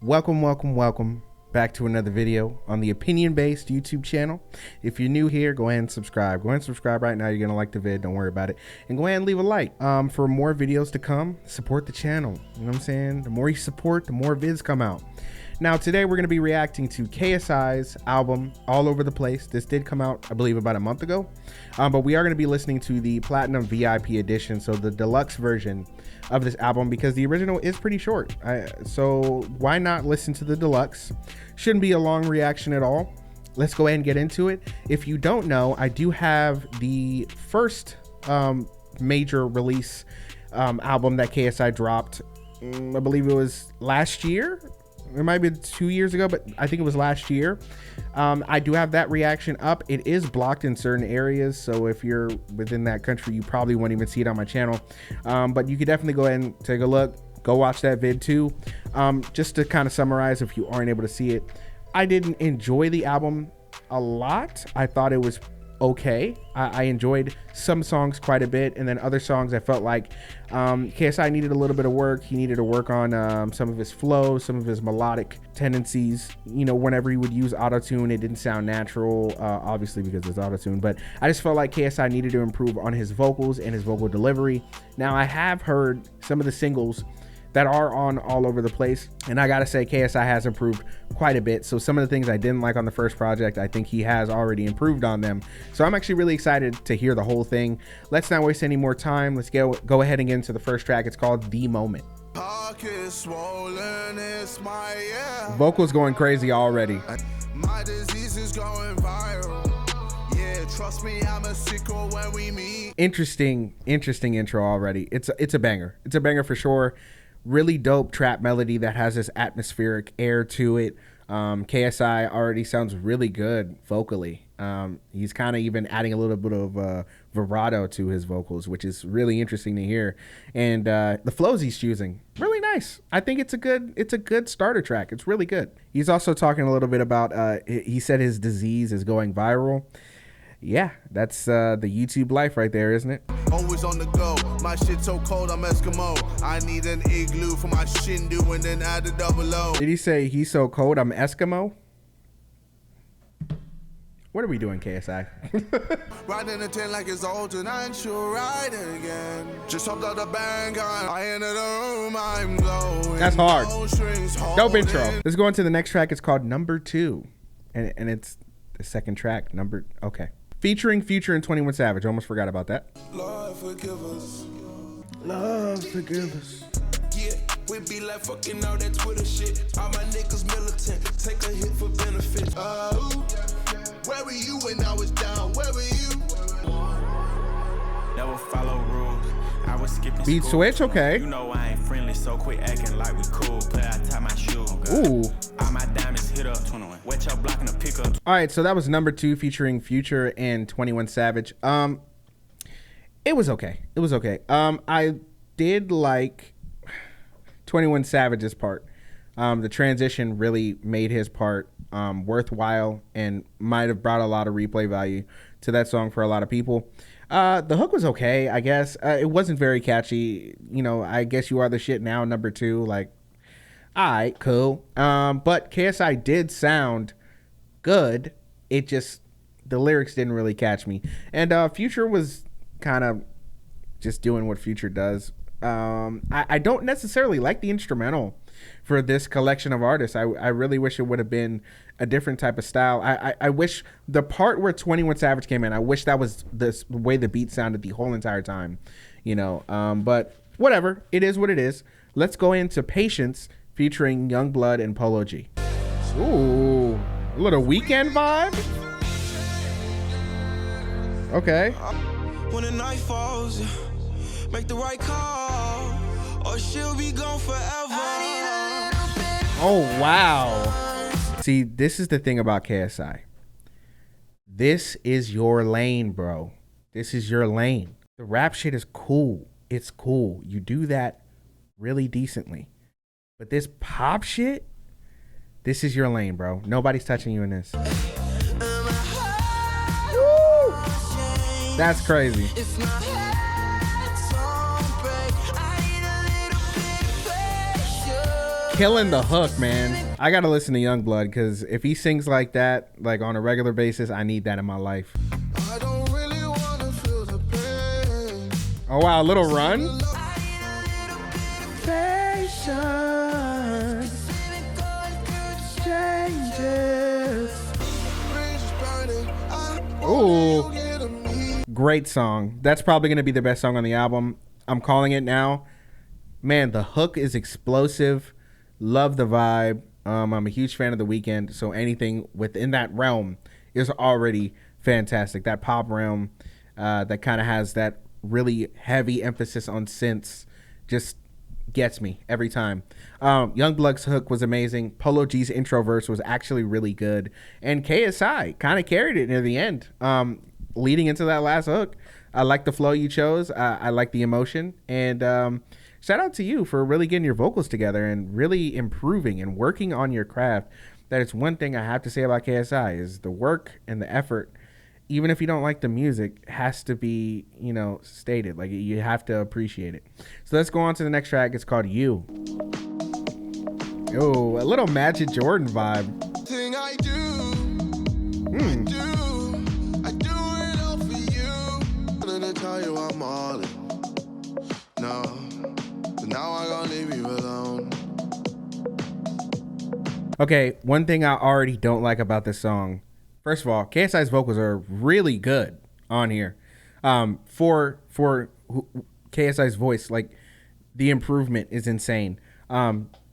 Welcome back to another video on the opinion-based YouTube channel. If you're new here, go ahead and subscribe. Go ahead and subscribe right now. You're gonna like the vid, don't worry about it. And go ahead and leave a like. For more videos to come, support the channel. You know what I'm saying? The more you support, the more vids come out. Now today we're gonna be reacting to KSI's album, All Over the Place. This did come out, I believe, about a month ago. But we are gonna be listening to the Platinum VIP edition, so the deluxe version of this album, because the original is pretty short. So why not listen to the deluxe? Shouldn't be a long reaction at all. Let's go ahead and get into it. If you don't know, I do have the first major release album that KSI dropped. I believe it was last year. It might be 2 years ago, but I think it was last year. I do have that reaction up. It is blocked in certain areas, so if you're within that country, you probably won't even see it on my channel. But you could definitely go ahead and take a look. Go watch that vid too. Just to kind of summarize, if you aren't able to see it, I didn't enjoy the album a lot. I thought it was okay. I enjoyed some songs quite a bit, and then other songs I felt like KSI needed a little bit of work. He needed to work on some of his flow, some of his melodic tendencies. You know, whenever he would use auto-tune, it didn't sound natural, obviously because it's auto-tune, but I just felt like KSI needed to improve on his vocals and his vocal delivery. Now, I have heard some of the singles that are on All Over the Place, and I gotta say KSI has improved quite a bit. So some of the things I didn't like on the first project, I think he has already improved on them. So I'm actually really excited to hear the whole thing. Let's not waste any more time. Let's go ahead and get into the first track. It's called The Moment. Vocals going crazy already. My disease is going viral. Yeah, trust me, I'm a sicko when we meet. Interesting intro already. It's a banger. It's a banger for sure. Really dope trap melody that has this atmospheric air to it. KSI already sounds really good vocally. He's kind of even adding a little bit of vibrato to his vocals, which is really interesting to hear. And the flows he's choosing, really nice. I think it's a good starter track. It's really good. He's also talking a little bit about, he said his disease is going viral. Yeah, that's the YouTube life right there, isn't it? Always on the go. My shit so cold, I'm Eskimo. I need an igloo for my shindu and then add a double O. Did he say he's so cold, I'm Eskimo? What are we doing, KSI? Riding a 10 like it's old and I ain't sure ride again. Just hopped out the bank, I entered the room, I'm glowing. That's hard. Dope intro. Let's go into the next track. It's called Number 2. And it's the second track, okay. Featuring Future and 21 Savage. Almost forgot about that. Lord forgive us. Lord forgive us. Yeah, we be like fucking all that Twitter shit. All my niggas militant. Take a hit for benefit. Where were you when I was down? Where were you? Never follow rules. I was skipping beat school. Switch, okay. You know I ain't friendly, so quit acting like we cool. Play I tie my shoe. Ooh. All my diamonds hit up 21. Wet your block in the pickup. All right, so that was Number 2 featuring Future and 21 Savage. It was okay. It was okay. I did like 21 Savage's part. The transition really made his part worthwhile and might have brought a lot of replay value to that song for a lot of people. The hook was okay, I guess. It wasn't very catchy. You know, I guess you are the shit now, Number 2. Like, all right, cool. But KSI did sound good. It just, the lyrics didn't really catch me. And Future was kind of just doing what Future does. I don't necessarily like the instrumental for this collection of artists. I really wish it would have been a different type of style. I wish the part where 21 Savage came in, I wish that was the way the beat sounded the whole entire time, you know. But whatever, it is what it is. Let's go into Patience featuring YUNGBLUD and Polo G. Ooh, a little Weekend vibe. Okay. When the night falls, make the right call, or she'll be gone forever. Oh, wow. See, this is the thing about KSI. This is your lane, bro. This is your lane. The rap shit is cool. It's cool. You do that really decently. But this pop shit, this is your lane, bro. Nobody's touching you in this. Woo! That's crazy. killing the hook, man. I gotta listen to YUNGBLUD because if he sings like that, like on a regular basis, I need that in my life. I don't really wanna feel the pain. Oh wow, a little run. Ooh, great song. That's probably gonna be the best song on the album. I'm calling it now. Man, the hook is explosive. Love the vibe. I'm a huge fan of The Weeknd, so anything within that realm is already fantastic. That pop realm that kind of has that really heavy emphasis on synths just gets me every time. YUNGBLUD's hook was amazing. Polo G's intro verse was actually really good, and KSI kind of carried it near the end, leading into that last hook. I like the flow you chose. I like the emotion, and shout out to you for really getting your vocals together and really improving and working on your craft. That is one thing I have to say about KSI is the work and the effort. Even if you don't like the music, has to be, you know, stated. Like, you have to appreciate it. So let's go on to the next track. It's called You. Oh, a little Magic Jordan vibe. Thing I do, I do it all for you. I'm gonna tell you I'm all in. No, but now I gotta leave you alone. Okay, one thing I already don't like about this song. First of all, KSI's vocals are really good on here. For KSI's voice, like, the improvement is insane.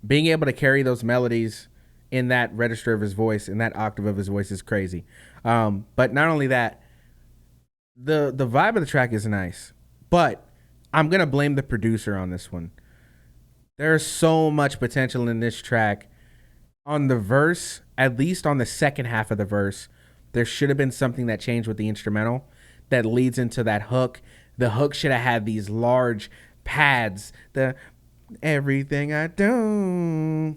Being able to carry those melodies in that register of his voice, in that octave of his voice, is crazy. But not only that, the vibe of the track is nice. But I'm gonna blame the producer on this one. There's so much potential in this track. On the verse, at least on the second half of the verse, there should have been something that changed with the instrumental that leads into that hook. The hook should have had these large pads. The everything I do,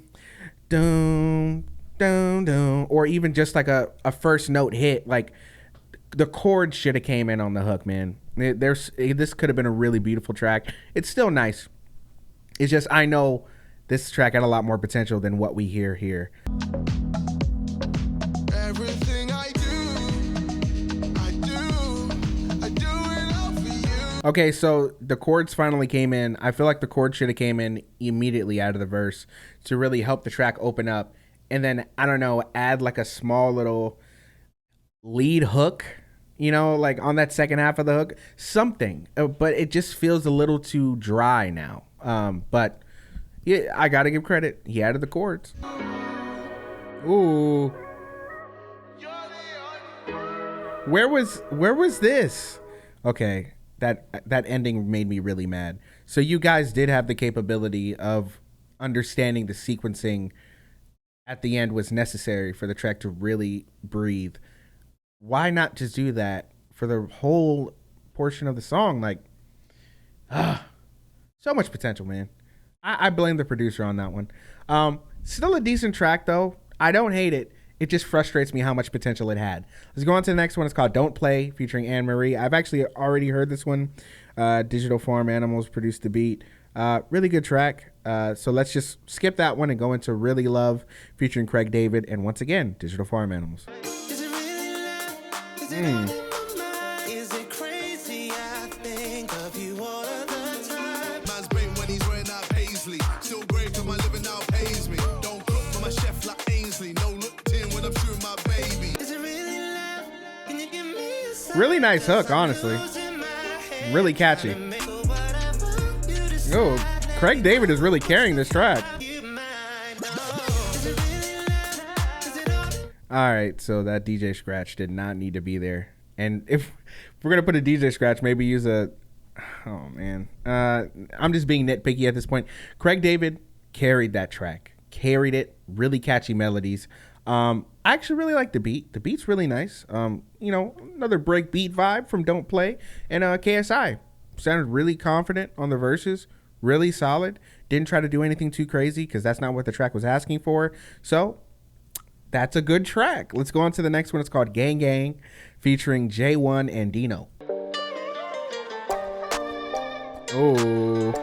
or even just like a first note hit. Like, the chords should have came in on the hook, man. This could have been a really beautiful track. It's still nice. It's just, I know this track had a lot more potential than what we hear here. Everything I do it all for you. Okay, so the chords finally came in. I feel like the chords should have came in immediately out of the verse to really help the track open up. And then, I don't know, add like a small little lead hook, you know, like on that second half of the hook. Something. But it just feels a little too dry now. But yeah, I gotta give credit. He added the chords. Ooh. Where was this? Okay, that ending made me really mad. So you guys did have the capability of understanding the sequencing at the end was necessary for the track to really breathe. Why not just do that for the whole portion of the song? Like, so much potential, man. I blame the producer on that one. Still a decent track, though. I don't hate it. It just frustrates me how much potential it had. Let's go on to the next one. It's called Don't Play, featuring Anne Marie. I've actually already heard this one. Digital Farm Animals produced the beat. Really good track. So let's just skip that one and go into Really Love, featuring Craig David. And once again, Digital Farm Animals. Is it really love? Is it really love? Is it crazy? I think of you all of the time. Man's brain when he's wearing out Paisley. Still great for my living now pays me. Don't cook for my chef like Ainsley. No look tin when I'm shooting my baby. Is it really love? Can you give me a sign? Really nice hook, honestly. Really catchy. Yo, Craig David is really carrying this track. All right, so that DJ scratch did not need to be there. And if we're going to put a DJ scratch, maybe use a... Oh, man. I'm just being nitpicky at this point. Craig David carried that track. Carried it. Really catchy melodies. I actually really like the beat. The beat's really nice. You know, another break beat vibe from Don't Play. And KSI sounded really confident on the verses. Really solid. Didn't try to do anything too crazy because that's not what the track was asking for. So that's a good track. Let's go on to the next one. It's called Gang Gang, featuring J1 and Deno. Oh,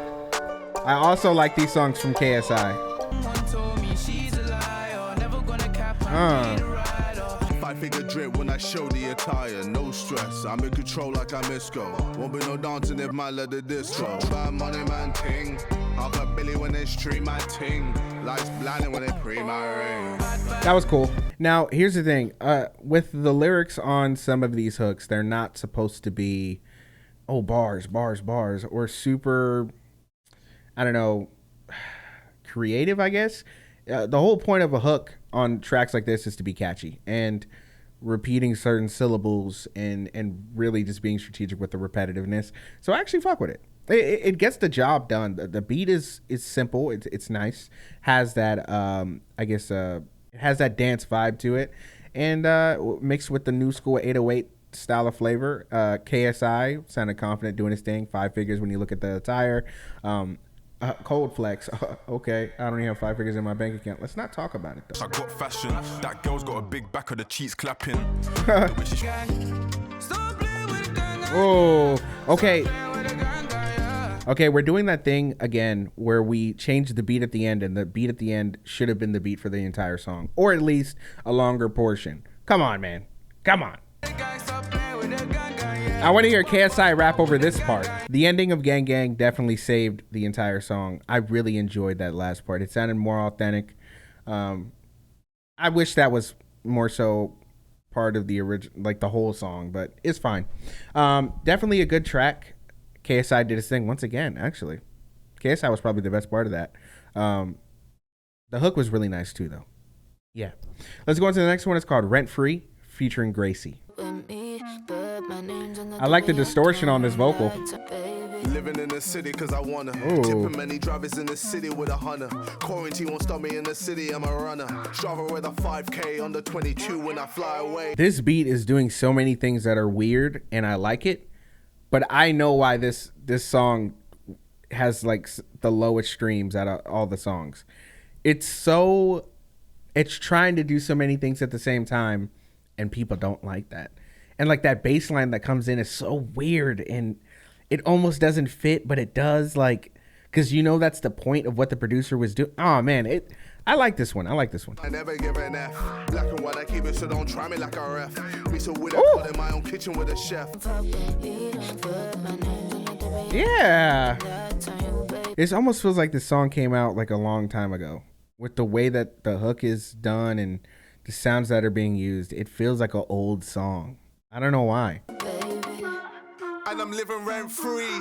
I also like these songs from KSI. Five-figure drip when I show the attire. No stress, I'm in control like I'm Isco. Won't be no dancing if my let the disco. Bad money man ting. I'll got Billy when they stream my ting. Lights blinding when they pre my ring. That was cool. Now, here's the thing. With the lyrics on some of these hooks, they're not supposed to be, oh, bars, or super, I don't know, creative, I guess. The whole point of a hook on tracks like this is to be catchy and repeating certain syllables and really just being strategic with the repetitiveness. So I actually fuck with it. It gets the job done. The beat is simple. It's nice. Has that I guess it has that dance vibe to it, and mixed with the new school 808 style of flavor. KSI sounded confident doing his thing. 5 figures when you look at the attire. Cold flex. Okay, I don't even have 5 figures in my bank account. Let's not talk about it though. I got fashion. That girl's got a big back of the cheeks clapping. Oh, okay. Okay, we're doing that thing again where we change the beat at the end, and the beat at the end should have been the beat for the entire song, or at least a longer portion. Come on, man. Come on. I want to hear KSI rap over this part. The ending of Gang Gang definitely saved the entire song. I really enjoyed that last part. It sounded more authentic. I wish that was more so part of the original, like the whole song, but it's fine. Definitely a good track. KSI did his thing once again, actually. KSI was probably the best part of that. The hook was really nice too, though. Yeah. Let's go on to the next one. It's called Rent Free, featuring GRACEY. I like the distortion on this vocal. Living in the city cause I wanna. Tipping many drivers in the city with a hunter. Quarantine won't stop me in the city, I'm a runner. Driver with a 5K on the 22 when I fly away. This beat is doing so many things that are weird, and I like it. But I know why this song has like the lowest streams out of all the songs. It's trying to do so many things at the same time, and people don't like that. And like that bass line that comes in is so weird, and it almost doesn't fit, but it does, like, because you know that's the point of what the producer was doing. Oh man, I like this one. I never give an F. Black and white, I keep it, so don't try me like a ref. Me so with it, in my own kitchen with a chef. Yeah. It almost feels like this song came out like a long time ago. With the way that the hook is done and the sounds that are being used, it feels like an old song. I don't know why. And I'm living rent free.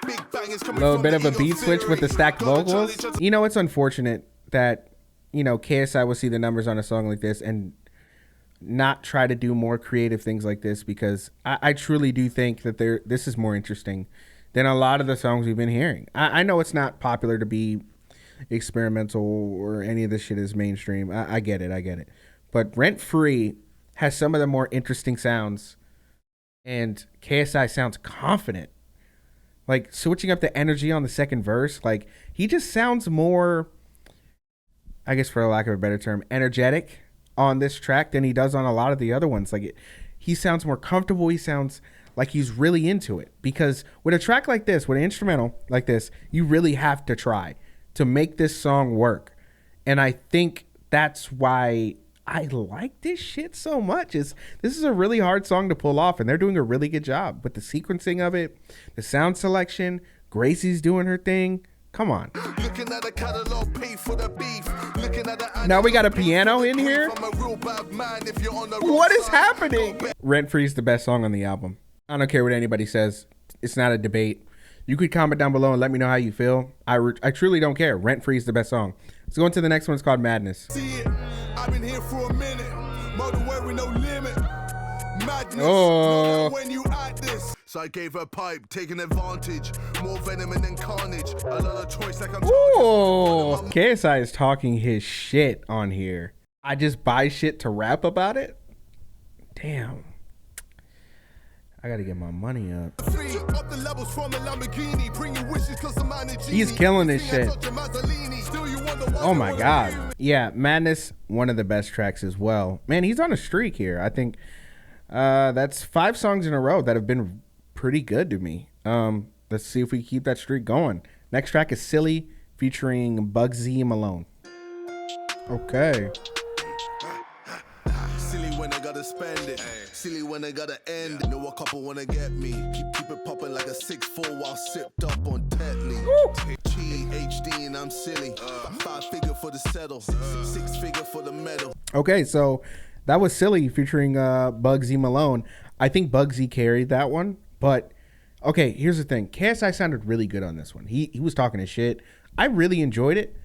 Big bang is coming. A little bit of a beat switch with the stacked vocals. You know, it's unfortunate that, you know, KSI will see the numbers on a song like this and not try to do more creative things like this, because I truly do think that this is more interesting than a lot of the songs we've been hearing. I know it's not popular to be experimental or any of this shit is mainstream. I get it. But Rent Free has some of the more interesting sounds, and KSI sounds confident. Like, switching up the energy on the second verse, like, he just sounds more, I guess for lack of a better term, energetic on this track than he does on a lot of the other ones. Like, he sounds more comfortable. He sounds like he's really into it. Because with a track like this, with an instrumental like this, you really have to try to make this song work. And I think that's why I like this shit so much. This is a really hard song to pull off, and they're doing a really good job with the sequencing of it, the sound selection. GRACEY's doing her thing. Come on. Looking at the catalog, pay for the beef. Looking at the now we got a piano in here. What is happening? Rent Free is the best song on the album. I don't care what anybody says. It's not a debate. You could comment down below and let me know how you feel. I truly don't care. Rent Free is the best song. Let's go into the next one. It's called Madness. I've been here for a minute. Modern way with no limit. Madness. Oh. When you at this. So I gave her pipe, taking advantage. More venom and then carnage. A lot of choice like I'm Ooh. KSI is talking his shit on here. I just buy shit to rap about it? Damn. I gotta get my money up. He's killing this shit. Oh my god. Yeah, Madness, one of the best tracks as well. Man, he's on a streak here. I think that's 5 songs in a row that have been pretty good to me. Let's see if we keep that streak going. Next track is Silly featuring Bugzy and Malone. Okay. when I gotta spend it. Silly when I gotta end it. Know a couple wanna get me. Keep it popping like a 6'4" while sipped up on Tetley. HD and I'm silly. 5 figure for the settle. 6 figure for the medal. Okay, so that was Silly featuring Bugzy Malone. I think Bugzy carried that one, but okay, here's the thing. KSI sounded really good on this one. He was talking his shit. I really enjoyed it.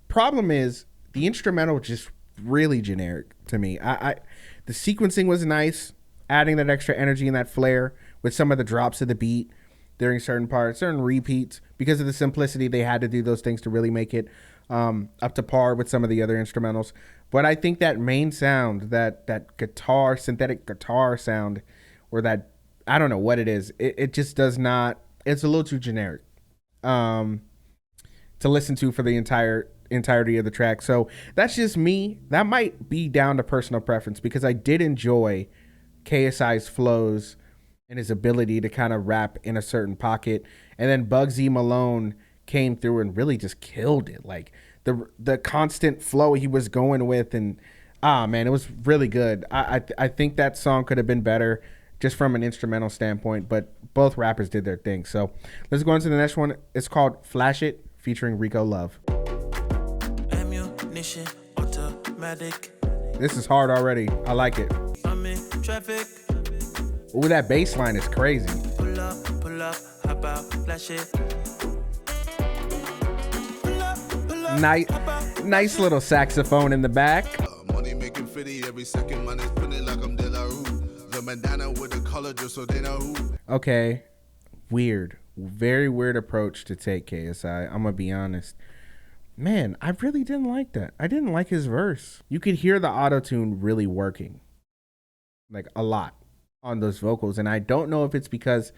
Problem is, the instrumental was just really generic to me. The sequencing was nice, adding that extra energy and that flair with some of the drops of the beat during certain parts, certain repeats. Because of the simplicity, they had to do those things to really make it up to par with some of the other instrumentals. But I think that main sound, that guitar, synthetic guitar sound, or that, I don't know what it is, it just does not, it's a little too generic to listen to for the entirety of the track. So that's just me. That might be down to personal preference, because I did enjoy KSI's flows and his ability to kind of rap in a certain pocket. And then Bugzy Malone came through and really just killed it. Like the constant flow he was going with, and man, it was really good. I think that song could have been better just from an instrumental standpoint, but both rappers did their thing. So let's go into the next one. It's called Flash It, featuring Rico Love. Ammunition, automatic. This is hard already. I like it. I'm in traffic. Ooh, that bass line is crazy. Pull up, hop out, flash it. Nice little saxophone in the back. Money making 50 every second, man. It's putting it like I'm De La Rue. The bandana with the color just so they know who. Okay, weird. Very weird approach to take, KSI. I'm gonna be honest. Man, I really didn't like that. I didn't like his verse. You could hear the auto-tune really working. Like a lot on those vocals. And I don't know if it's because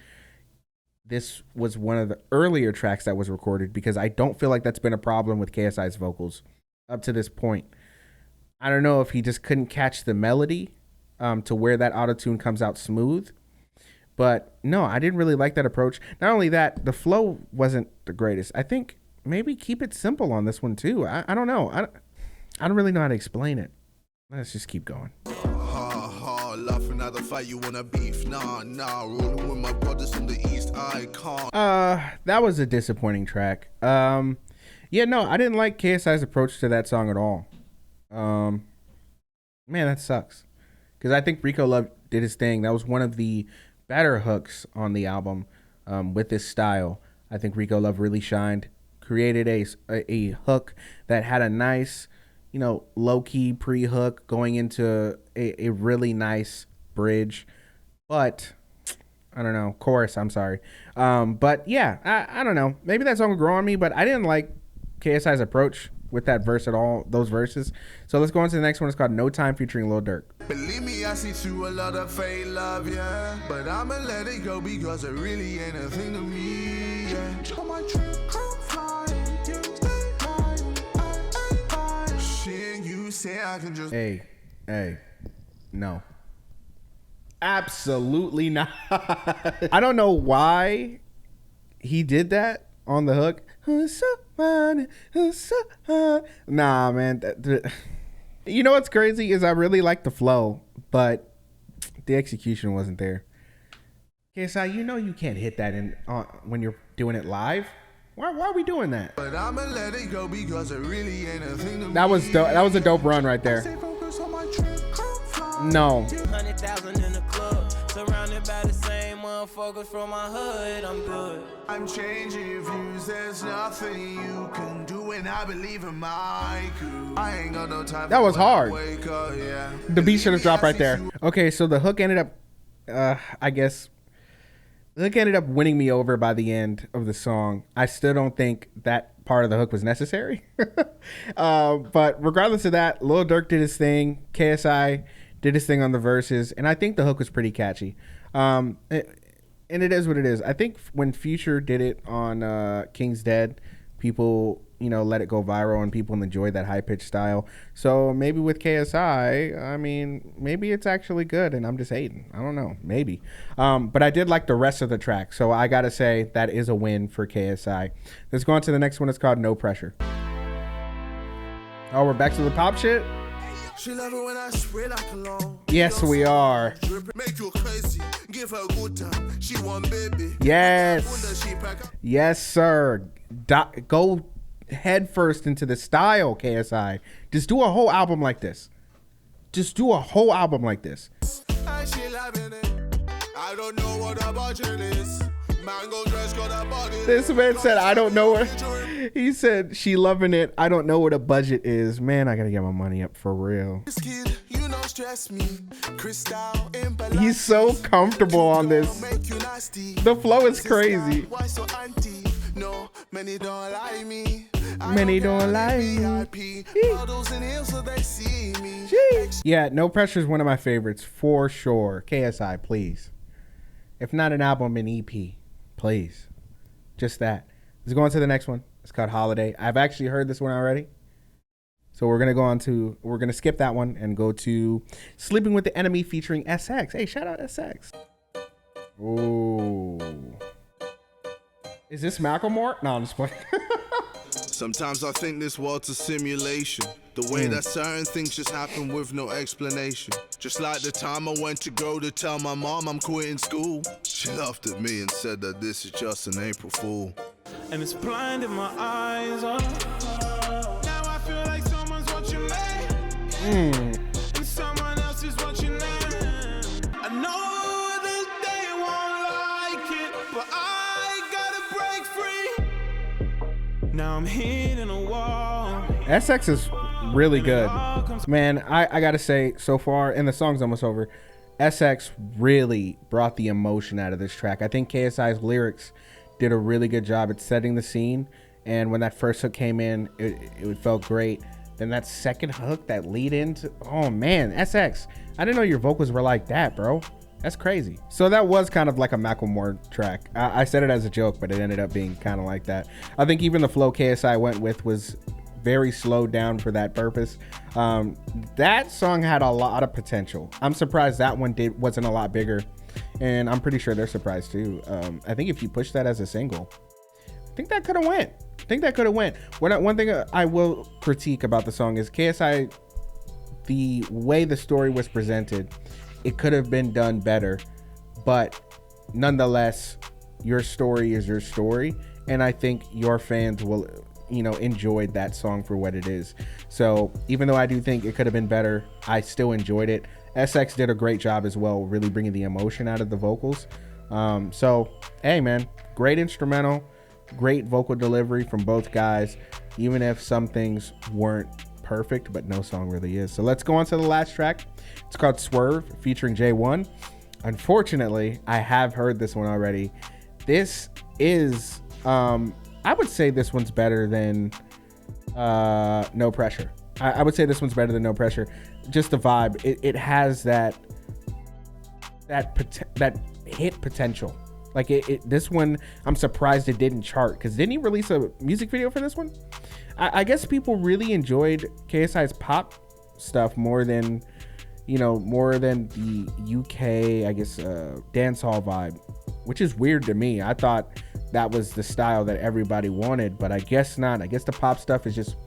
this was one of the earlier tracks that was recorded, because I don't feel like that's been a problem with KSI's vocals up to this point. I don't know if he just couldn't catch the melody to where that auto-tune comes out smooth. But no, I didn't really like that approach. Not only that, the flow wasn't the greatest. I think maybe keep it simple on this one too. I don't know. I don't really know how to explain it. Let's just keep going. Laughing at the fight, you wanna beef? Nah, rolling with my brothers from the east, I can't. That was a disappointing track. Yeah, no, I didn't like KSI's approach to that song at all. Man, that sucks. Because I think Rico Love did his thing. That was one of the better hooks on the album with this style. I think Rico Love really shined, created a hook that had a nice, low-key pre-hook going into a really nice bridge. But, I don't know, chorus, I'm sorry. But yeah, I don't know. Maybe that song will grow on me, but I didn't like KSI's approach with that verse at all, those verses. So let's go on to the next one. It's called No Time, featuring Lil Durk. Believe me, I see through a lot of fake love, yeah. But I'ma let it go because it really ain't a thing to me, yeah. On my trip, I'm flying, you stay high, shit, you say I can just... Hey, no. Absolutely not. I don't know why he did that on the hook. Nah, man. You know what's crazy is I really like the flow, but the execution wasn't there. KSI, you can't hit that in when you're doing it live. Why are we doing that? But I'ma let it go because it really ain't a thing to me. That was dope. That was a dope run right there. No. 200,000 in the club, surrounded by the same motherfuckers from my hood. I'm good. I'm changing views. There's nothing you can do, and I believe in my crew. I ain't got no time. That was hard. Wake up, yeah. The beat should have dropped right there. Okay, so the hook ended up, the hook ended up winning me over by the end of the song. I still don't think that part of the hook was necessary. But regardless of that, Lil Durk did his thing. KSI did his thing on the verses, and I think the hook was pretty catchy. And it is what it is. I think when Future did it on King's Dead, people, let it go viral and people enjoyed that high-pitched style. So maybe with KSI, maybe it's actually good and I'm just hating. I don't know. Maybe. But I did like the rest of the track. So I got to say that is a win for KSI. Let's go on to the next one. It's called No Pressure. Oh, we're back to the pop shit? She love it when I spray like cologne. Yes, we are. Make you crazy. Give her a good time. She want baby. Yes. Yes, sir. Go head first into the style, KSI. Just do a whole album like this. Just do a whole album like this. She loving it. I don't know what her budget is. Mango dress got a body. This man said, I don't know what. He said, she loving it. I don't know what a budget is. Man, I gotta get my money up for real. You know, stress me. He's so comfortable on this. The flow is crazy. Why so anti? No, many don't like me. Many don't like me. Yeah, No Pressure is one of my favorites for sure. KSI, please. If not an album, an EP, please. Just that. Let's go on to the next one. It's called Holiday. I've actually heard this one already. So we're going to skip that one and go to Sleeping with the Enemy featuring SX. Hey, shout out SX. Ooh. Is this Macklemore? No, I'm just playing. Sometimes I think this world's a simulation. The way that certain things just happen with no explanation. Just like the time I went to go to tell my mom I'm quitting school. She laughed at me and said that this is just an April Fool. And it's blinding my eyes. Now I feel like someone's watching me. And someone else is watching them. I know that they won't like it, but I gotta break free. Now I'm hitting a wall. SX is really good. Man, I gotta say, so far, and the song's almost over, SX really brought the emotion out of this track. I think KSI's lyrics did a really good job at setting the scene, and when that first hook came in, it felt great. Then that second hook, that lead into, oh man, SX, I didn't know your vocals were like that, bro. That's crazy. So that was kind of like a Macklemore track. I said it as a joke, but it ended up being kind of like that. I think even the flow KSI went with was very slowed down for that purpose. That song had a lot of potential. I'm surprised that one wasn't a lot bigger, and I'm pretty sure they're surprised too. I think if you push that as a single, I think that could have went. One thing I will critique about the song is KSI, the way the story was presented, it could have been done better, but nonetheless, your story is your story, and I think your fans will, enjoyed that song for what it is. So even though I do think it could have been better, I still enjoyed it. SX did a great job as well, really bringing the emotion out of the vocals. So hey man, great instrumental, great vocal delivery from both guys, even if some things weren't perfect, but no song really is. So let's go on to the last track. It's called Swerve featuring J1. Unfortunately, I have heard this one already. This is I would say this one's better than No Pressure. I would say this one's better than No Pressure. Just the vibe. It has that hit potential. Like this one, I'm surprised it didn't chart, because didn't he release a music video for this one? I guess people really enjoyed KSI's pop stuff more than the UK, I guess, dancehall vibe, which is weird to me. I thought that was the style that everybody wanted, but I guess not. I guess the pop stuff is just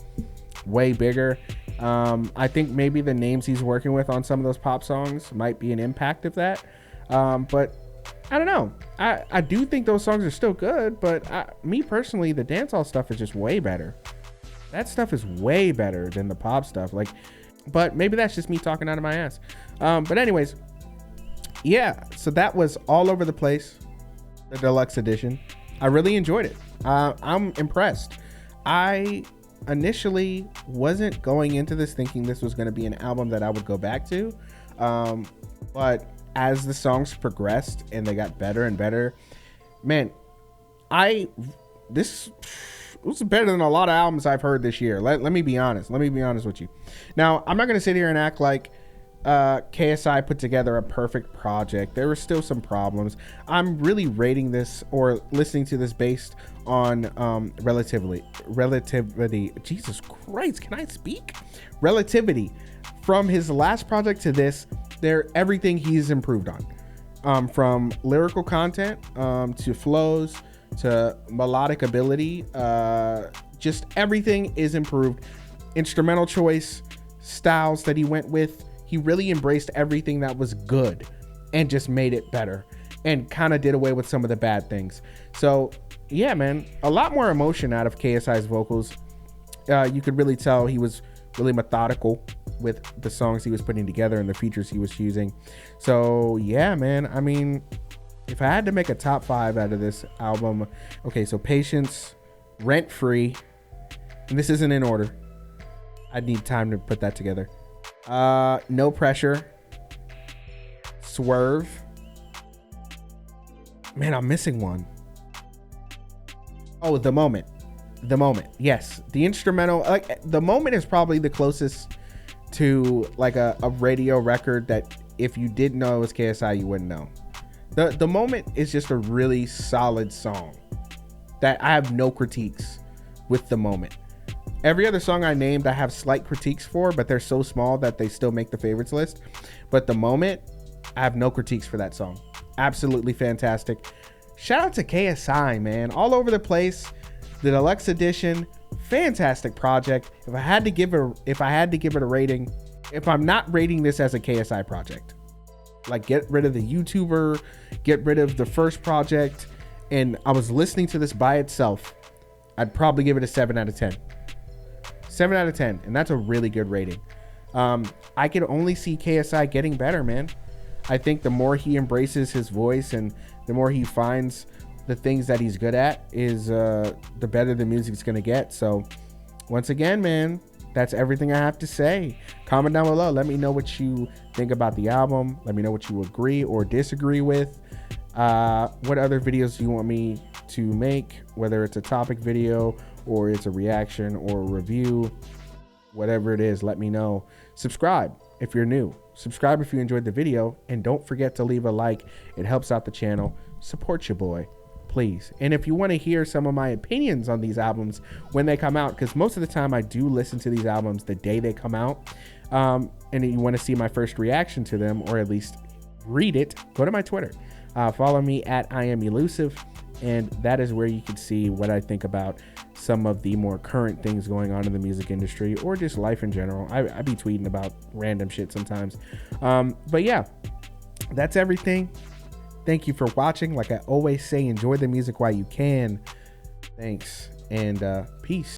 way bigger. I think maybe the names he's working with on some of those pop songs might be an impact of that. But I don't know. I do think those songs are still good, but me personally, the dancehall stuff is just way better. That stuff is way better than the pop stuff. But maybe that's just me talking out of my ass. But anyways, yeah. So that was All Over the Place, the deluxe edition. I really enjoyed it. I'm impressed. I initially wasn't going into this thinking this was going to be an album that I would go back to. But as the songs progressed and they got better and better, man, this was better than a lot of albums I've heard this year. Let me be honest. Let me be honest with you. Now, I'm not going to sit here and act like KSI put together a perfect project. There were still some problems. I'm really rating this or listening to this based on relativity. Jesus Christ, can I speak? Relativity. From his last project to this, everything he's improved on. From lyrical content to flows to melodic ability, just everything is improved. Instrumental choice, styles that he went with. He really embraced everything that was good and just made it better and kind of did away with some of the bad things. So yeah, man, a lot more emotion out of KSI's vocals. You could really tell he was really methodical with the songs he was putting together and the features he was using. So yeah, man, I mean, if I had to make a top 5 out of this album, okay, so Patience, Rent Free, and this isn't in order. I need time to put that together. No Pressure, Swerve. Man, I'm missing one. Oh, The Moment. The Moment. Yes, the instrumental. Like, The Moment is probably the closest to like a radio record that if you didn't know it was KSI, you wouldn't know. The Moment is just a really solid song that I have no critiques with. The Moment. Every other song I named, I have slight critiques for, but they're so small that they still make the favorites list. But The Moment, I have no critiques for that song. Absolutely fantastic. Shout out to KSI, man. All over the place. The deluxe edition, fantastic project. If I had to give it a rating, if I'm not rating this as a KSI project, like get rid of the YouTuber, get rid of the first project, and I was listening to this by itself, I'd probably give it a 7 out of 10. 7 out of 10, and that's a really good rating. I can only see KSI getting better, man. I think the more he embraces his voice and the more he finds the things that he's good at, is the better the music's gonna get. So once again, man, that's everything I have to say. Comment down below. Let me know what you think about the album. Let me know what you agree or disagree with. What other videos do you want me to make, whether it's a topic video or it's a reaction or a review, whatever it is, let me know. Subscribe if you're new. Subscribe if you enjoyed the video, and don't forget to leave a like. It helps out the channel. Support your boy, please. And if you want to hear some of my opinions on these albums when they come out, because most of the time I do listen to these albums the day they come out, and you want to see my first reaction to them, or at least read it, go to my Twitter. Follow me at IamElusive, and that is where you can see what I think about some of the more current things going on in the music industry, or just life in general. I be tweeting about random shit sometimes. But yeah, that's everything. Thank you for watching. Like I always say, enjoy the music while you can. Thanks, and peace.